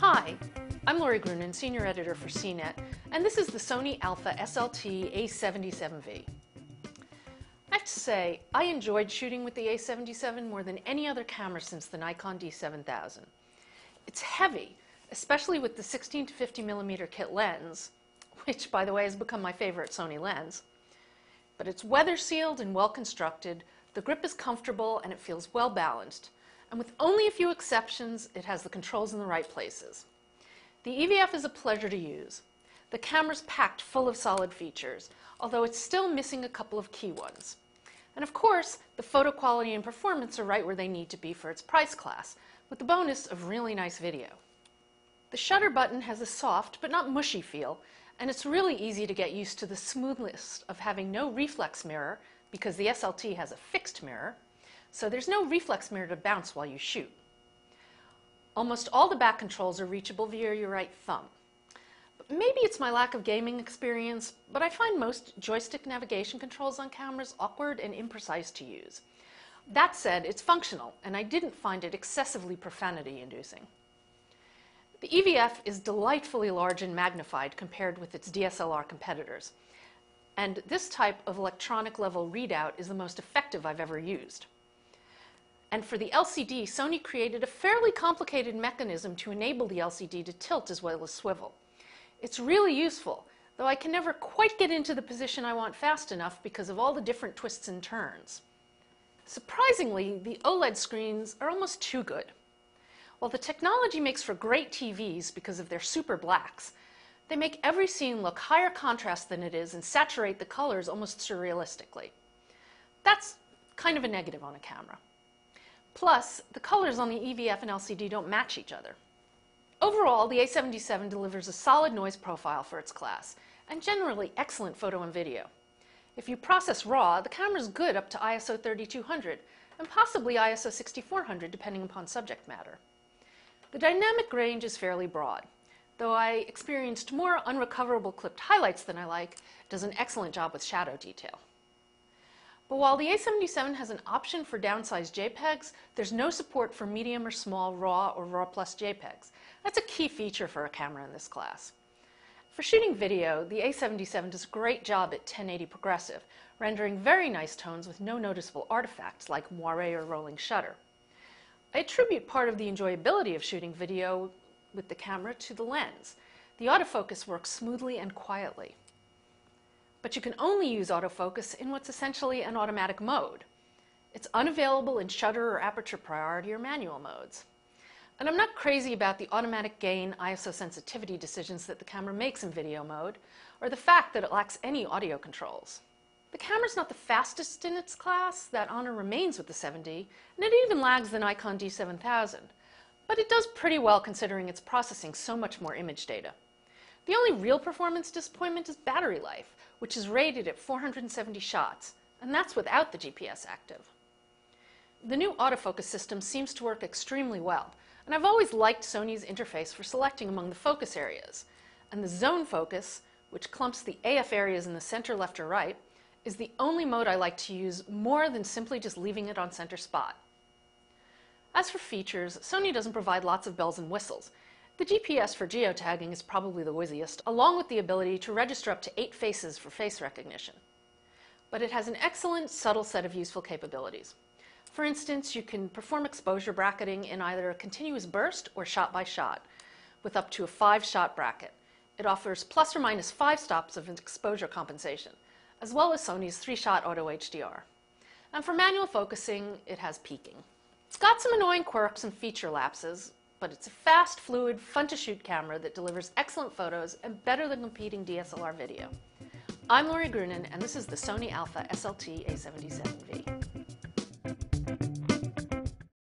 Hi, I'm Lori Grunin, Senior Editor for CNET, and this is the Sony Alpha SLT A77V. I have to say, I enjoyed shooting with the A77 more than any other camera since the Nikon D7000. It's heavy, especially with the 16 to 50mm kit lens, which, by the way, has become my favorite Sony lens. But it's weather-sealed and well-constructed, the grip is comfortable, and it feels well-balanced. And with only a few exceptions, it has the controls in the right places. The EVF is a pleasure to use. The camera's packed full of solid features, although it's still missing a couple of key ones. And of course, the photo quality and performance are right where they need to be for its price class, with the bonus of really nice video. The shutter button has a soft but not mushy feel, and it's really easy to get used to the smoothness of having no reflex mirror, because the SLT has a fixed mirror, so there's no reflex mirror to bounce while you shoot. Almost all the back controls are reachable via your right thumb. Maybe it's my lack of gaming experience, but I find most joystick navigation controls on cameras awkward and imprecise to use. That said, it's functional, and I didn't find it excessively profanity-inducing. The EVF is delightfully large and magnified compared with its DSLR competitors, and this type of electronic level readout is the most effective I've ever used. And for the LCD, Sony created a fairly complicated mechanism to enable the LCD to tilt as well as swivel. It's really useful, though I can never quite get into the position I want fast enough because of all the different twists and turns. Surprisingly, the OLED screens are almost too good. While the technology makes for great TVs because of their super blacks, they make every scene look higher contrast than it is and saturate the colors almost surrealistically. That's kind of a negative on a camera. Plus, the colors on the EVF and LCD don't match each other. Overall, the A77 delivers a solid noise profile for its class, and generally excellent photo and video. If you process RAW, the camera's good up to ISO 3200, and possibly ISO 6400 depending upon subject matter. The dynamic range is fairly broad. Though I experienced more unrecoverable clipped highlights than I like, it does an excellent job with shadow detail. But while the A77 has an option for downsized JPEGs, there's no support for medium or small RAW or RAW plus JPEGs. That's a key feature for a camera in this class. For shooting video, the A77 does a great job at 1080 progressive, rendering very nice tones with no noticeable artifacts like moire or rolling shutter. I attribute part of the enjoyability of shooting video with the camera to the lens. The autofocus works smoothly and quietly. But you can only use autofocus in what's essentially an automatic mode. It's unavailable in shutter or aperture priority or manual modes. And I'm not crazy about the automatic gain ISO sensitivity decisions that the camera makes in video mode, or the fact that it lacks any audio controls. The camera's not the fastest in its class, that honor remains with the 7D, and it even lags the Nikon D7000. But it does pretty well considering it's processing so much more image data. The only real performance disappointment is battery life, which is rated at 470 shots, and that's without the GPS active. The new autofocus system seems to work extremely well, and I've always liked Sony's interface for selecting among the focus areas. And the zone focus, which clumps the AF areas in the center, left, or right, is the only mode I like to use more than simply just leaving it on center spot. As for features, Sony doesn't provide lots of bells and whistles. The GPS for geotagging is probably the whizziest, along with the ability to register up to 8 faces for face recognition. But it has an excellent, subtle set of useful capabilities. For instance, you can perform exposure bracketing in either a continuous burst or shot by shot, with up to a 5-shot bracket. It offers plus or minus 5 stops of exposure compensation, as well as Sony's 3-shot auto HDR. And for manual focusing, it has peaking. It's got some annoying quirks and feature lapses, but it's a fast, fluid, fun-to-shoot camera that delivers excellent photos and better than competing DSLR video. I'm Lori Grunin, and this is the Sony Alpha SLT A77V.